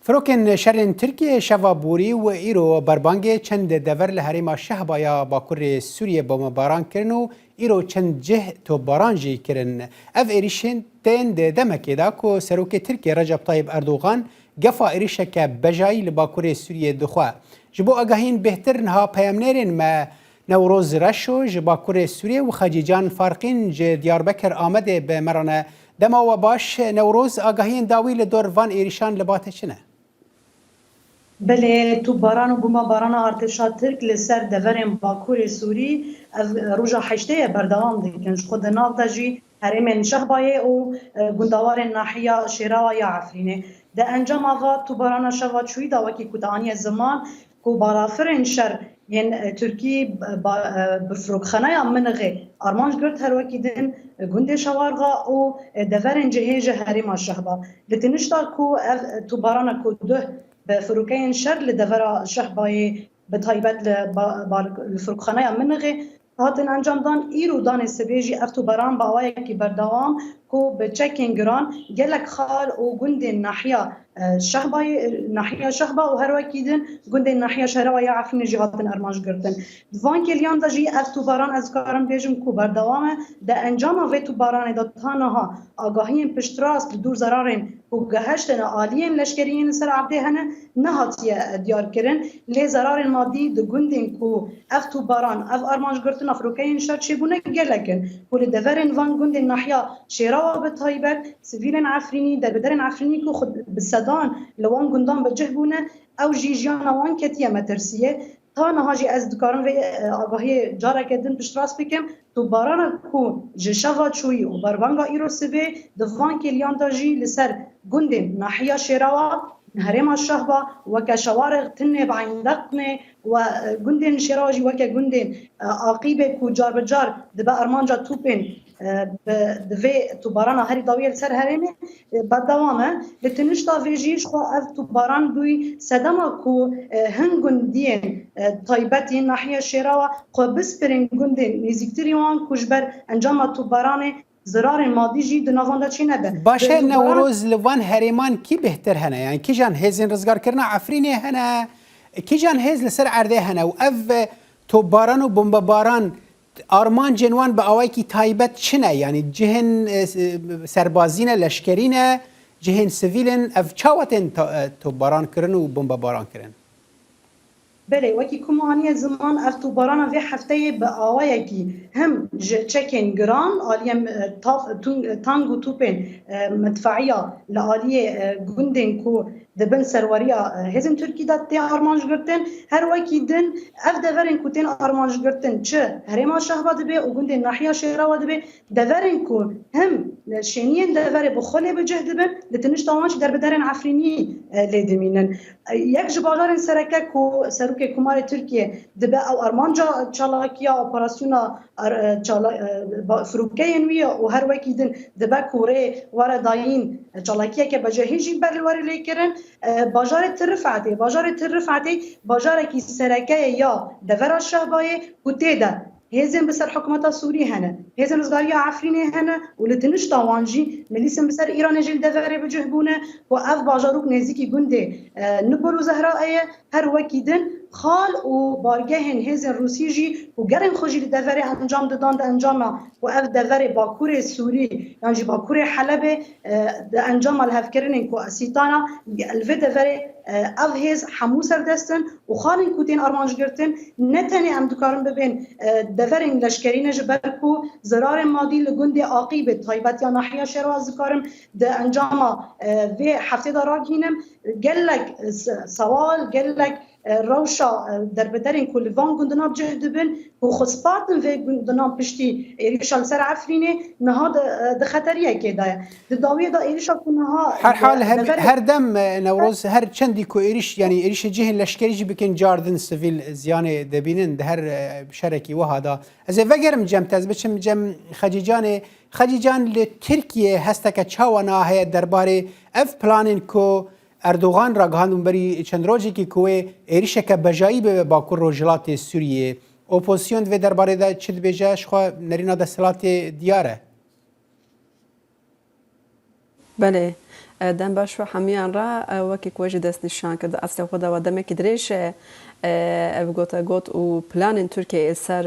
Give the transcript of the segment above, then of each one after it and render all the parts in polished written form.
فروکن شرین ترکیه شوابوری و ایرو بربانگ چند دور لحریم شهبایا باکور سوریه بمباران کرن و ایرو چند جه تو بارانجی کرن. اف ایریشن تین دمکی دا که سروک ترکیه رجب طیب اردوغان گفا ایریشه که بجایی لباکور سوریه دخواه. جبو اگهین بهتر نها پیامنرین ما نوروز رشو جباکور سوریه و خجیجان فارقین دیاربکر آمده به مرانه دما و باش نوروز آگاهین داویل دور وان ایریشان لباته چنه؟ بله تو باران و بوما باران ارتشا ترک لسر دورن باکور سوری روژا حشته بردوام دیکن خود ناو داجی هرمن شهبایه و گندوار ناحیه شیراوه یا عفرینه ده انجام آوا تو باران شوا چوی داوکی کتانی زمان کو بارافرن شر ین ترکی بفروخانه منغه آرمانج گرد هر وکی دن گنده شوارغا و دورن جهیج هرم شهبا لتنشتا کو تو باران کو ده بفروكين شر لدفرا شهباي بتايبت لفروخانه منغه هاتن انجام دان ایرو دان سبیجی افتو بران باوای کی بردوام کو به چکین گران گلک خال او گند ناحیه شهبا و هر وکیدن گند ناحیه شهر یا عفن جهاتن ارماج گرتن وان کلیان دجی افتو بران از کارم بیجم کو بردوام ده انجام و تو بران دتانها آگاهی پشتراست دور زرارن و گهشتن عالیین لشکریین سر عبده هنه نهاتیه دیار کرن لی زرار مادی دو گندین کو افتو بران اف ارماج گرتن افروکین شد چبونه گلکن کل دورن وان گند ناحیه شیراو بتایبت سیویلن عفرینی در بدرن عفرینی کو خود بسدان لوان گندان بجهبونه او جیجان وان کتیه مترسیه تا نهاجی از دکارم و آگاهی جاره کردن پشتراس بکم تو باران کو جشوا چوی و بربانگا ایرو سبه دوان کلیان داجی لسر گندن ناحیه شیراو هرم الشهبة وكشوارع تنة بعندقنة وجندن شراجي وكجندن عقيبة كجار بجار دبا أرمانجا توبين دفي تباران هري طويل سر هرمه بدوامه لتنشتا فيجيش خو اف تباران بوي سدما كو هنگندين طيبتي ناحية شراوة خو بسبرين جندن نزيكتريوان كجبر انجام تباران زرار مادی جی دنوانده چی نده باشه نوروز لوان هریمان کی بهتر هنه یعنی کی جان هزین رزگار کرنا عفرینه هنه کی جان هز لسر عرده هنه و اف تو باران و بمب باران آرمان جنوان به آوای کی تایبت چنه یعنی جهن سربازین لشکرینه جهن سویلن اف چاوتن تو باران کرن و بمب باران کرن بله وکی کمانی زمان افتو بارانا وی هفته به آوایی کی هم چکن گران آلیم تانگو توپن مدفعیه لآلیه گندن کو دبن سرواریا هزم ترکی داد تی آرمانج گرتن هر وکی دن اف دورن کو تین آرمانج گرتن چه هرما شهبا دبه و گندن ناحیه شهرا دبه دورن کو هم شینین دور بخله بجه دبن لتنش تاوانش در بدرن عفرینی لیدمینن یک جبالار سرکه کو سروک کمار ترکیه دبه او آرمانجا چالاکیا اپراسیونا فروکین وی و هر وکی دن دبه کوره ور داین چالاکیا که بجهیجی برلواری لیکرن باجار ترفعتی باجار کی سرکه یا دور شهبای کوتیدا هزم بسر حکومت سوری هنه هزم ازگاری عفرینه هنه و لتنش تاوانجی ملیسم بسر ایران جل دوره بجهبونه و اف باجاروک نزیکی گنده نبولو زهرائه هر وکیدن خال و بارگهن هزن روسی جی و گرن خوشی دوره انجام دادن ده انجام و اف دوره باکور سوری یعنی باکور حلب ده انجام الهفکرین کو اسیتانا الوه دوره اف هز حمو سردستن و خالن کوتین آرمانج گرتن نتنی ام دکارن ببین دورین لشکرین جبرکو زرار مادی لگند عاقب تایبت یا ناحیه شراز کارم ده انجام و هفته داراگینم گلک سوال گلک روشا در بدرین کل وان گندنا بجهد بن و خصباتن و گندنا پشتی ایریشال سر عفرینه نها ده خطریه که دایه ده داویه دا ایریشا کنها هر حال هر دم نوروز هر چندی کو ایریش یعنی ایریش جهن لشکریجی بکن جاردن سویل زیان دبینن ده هر شرکی وهادا از وگرم جم تز بچم جم خجیجان لترکیه هسته که چاوانا هی درباره اف پلانین کو اردوغان را گهاندون بری چند روزی که کوه ایریشه که بجایی به باکور روجلات سوریه اپوزیسیون و درباره دا چید بیجه شخوا نرینا دا سلات دیاره بله دەم باش و هەمیان ڕا وەکی کۆژی دەست نیشان کرد ئەستی خۆداوە دەمێکی درێژە ئەو گۆتە گۆت و پلانên Tirkiye ser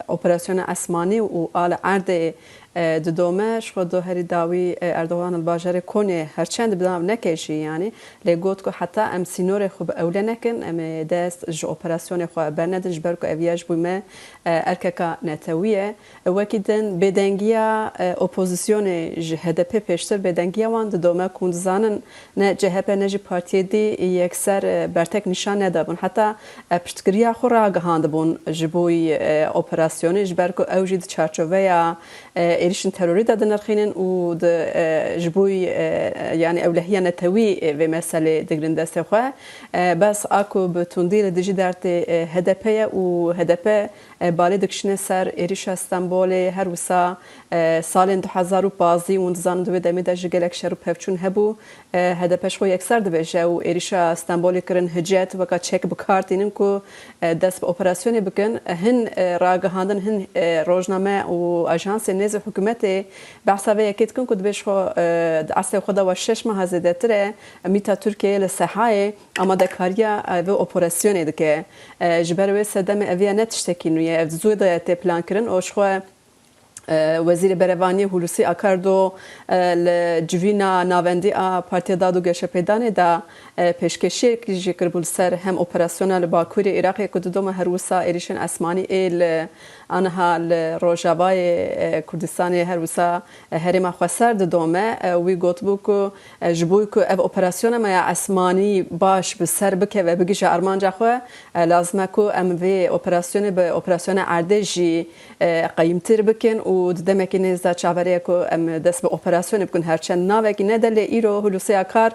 operasyona esmanî û ala erdê didome ji xwe herî dawî Erdogan li bajarê Konê herçend bi nav nekêjî yanî lê got ku heta em sînorê xwe bi ewle nekin em ê dest ji operasyonê xwe bernedin ji ber ku ev ya ji bo me erkeka netewî ye wekî din bêdengiya opozisyonê ji HDP pêştir bêdengiya wan didome ku dizanin ne CHP ne jî partiyê dî yekser bertek nîşan nedabûn heta piştgiriya xwe ragihandibûn ji bo operasyonê ji ber ku ew jî di çarçoveya êrişên terorî de dinirxînin û ji bo yani ewlehiya netewî vê meselê digirin destê xwe bes a ku bi tundî li dijî dertê HDP ye û HDP balê dikişine ser êrişa Stenbolê her wisa salên 2015 û dizanin di wê demê de ji gelek şer û pevçûn hebû HDP ji xwe yekser dibêje û êrişa Stenbolê kirin hicet weka çek bi kar tînin ku dest bi operasyonê bikin hin ragihandin hin rojname û ajansê nêzê hikûmetê behsa vê yekê dikin ku dibê ji xwe di esê xwe de we 6 meha zêdetir e mîta Tirkiyeyê li sehayê amadekariya vê operasyonê dike ji ber wê sedemê ev ya ne tiştekî nû ye ev zû de tê plankirin û ji xwe وزیر برهوانی هولوسی آکاردو لجوینا ناوندی پارتیا داد و گشپیدانی دا پیشکشی که جکر بول سر هم اپراسیونال باکوری عراق کدوم هر وسا ایریشن اسمانی ال آنها لروجاوای کردستان هر وسا هرم خسر دومه وی گوت بو کو جبوی کو اف اپراسیون ما اسمانی باش به سر بکه و بگیش ارمانجا خو لازمه کو ام وی اپراسیون به اپراسیون اردجی قیمتر بکن و دمکی نزد چاوره کو ام دست به اپراسیون بکن هرچند ناوکی ندل ایرو هلوسی کار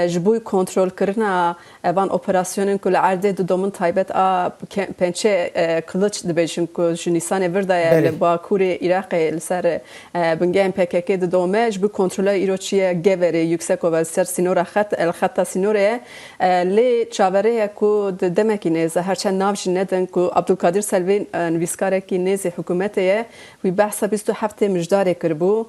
جبوی کنترل کردن وان اپراسیون کل ارده دومن تایبت پنچه کلچ دبیشن کو نیسان ورده با کوری عراق لسر بنگام PKK دومه جبوی کنترل ایرو چیه گوره یکسک و سر سینور خط سینوره لی چاوره کو دمکی نزد هرچند ناوش ندن کو عبدالقادر سلوی نویسکاره کی نزد حکومتیه وی بحث 27 مجدار کربو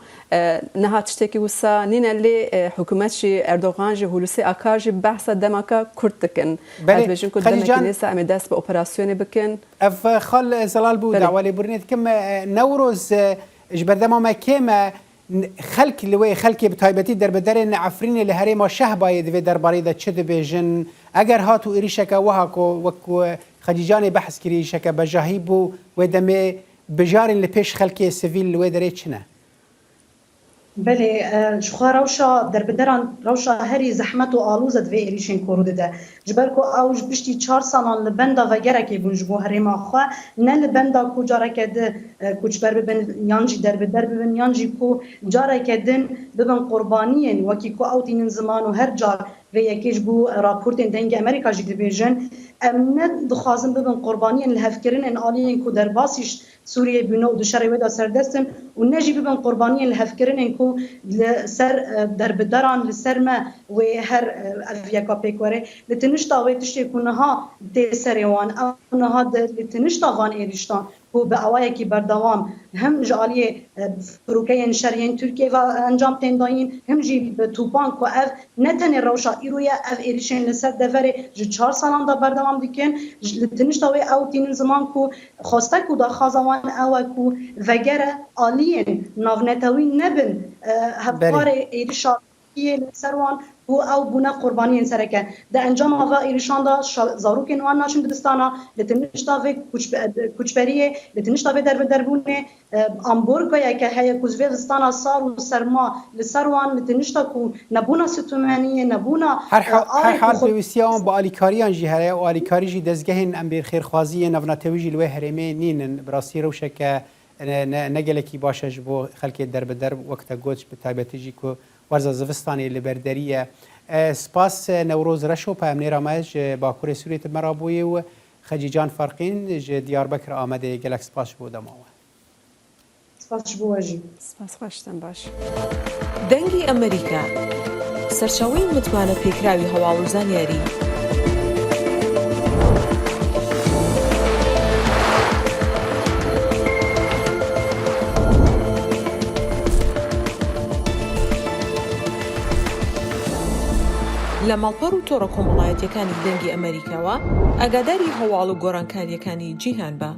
نهات تشتكي وسا نين اللي حكومتشي اردوغان جي هولوسي اكارجي بحث دمكا كرتكن بجن كنت دمكي نسا ام داس باوبراسيوني بكن اف خال زلال بو دعوالي برنيت كم نوروز جبردما ما كيما خلق لوي خلقي بتايبتي دربدرين عفرين اللي هريما شهباي دفي درباريدا تشد بيجن اگر هاتو اريشكا وهاكو وكو خديجاني بحث كريشكا بجاهيبو ودمي بجارين لبيش خلقي سيفيل ويدري چنه بله شخوا روشا در بدران روشا هری زحمت و آلوزت و ایریشین کورده ده جبرکو اوج بشتی 4 سالان لبندا و گرکی بونجبو هریما خوا نه لبندا کو جارک ده کوچبر ببن یانجی در بدر ببن یانجی کو جارک دن ببن قربانیین وکی کو اوتین زمان و هر جار و یکیش بو راپورتین دنگ امریکا جی دبیجن ام نه دخوازم ببن قربانیین لهفکرین ان آلیین کو در باسیش سوریه بنو دو شر ودا سردستم و نجی ببن قربانی لهفکرین انکو سر در بدران لسر ما و هر افیاکا پیکوره لتنشتا و تشتی کنها دی سریوان او نها لتنشتا وان ایریشتان و به اوایه کی بردوام هم جالی فروکه شریان ترکیه و انجام تنداین هم جی به توپان کو اف نتن روشا ایرویا اف ایریشن لسر دفره ج 4 سالان دا بردوام دیکن لتنشتا و او تین زمان کو خواسته کو دا خازوان او کو وگره آلین ناونتوی نبن هفار ایریشا سروان او بنا قربانی سرکه ده انجام آوا ایرشان دا زاروک نوان ناشن دبستانا لتنشتا و کوچبریه لتنشتا و دربونه امبورگا که هی کوزوی دستانا سار و سرما لسروان لتنشتا کو نبونا ستومانی نبونا هر حال پیوستیان با آلیکاریان جهره و آلیکاری جی دزگهن ام بیر خیرخوازی نوناتویجی لوی هرمه نینن براسی روشک نگلکی باشه جبو خلک در وقت گوش به تایبتی جی کو ورزا زوستانی لبردریه سپاس نوروز رشو پامنی رامج باکور سوریت مرابوی و خجیجان فرقین ج دیاربکر آمده گلک سپاس بود ماوه سپاس بواجی سپاس خوشتن باش دنگی امریکا سرچاوی متمانه پیکراوی هواوزانیاری لە ماڵپەڕ و تۆڕە کۆمەڵایەتیەکانی دەنگی ئەمریکاوە ئاگاداری هەواڵ و گۆڕانکاریەکانی جیهان بە.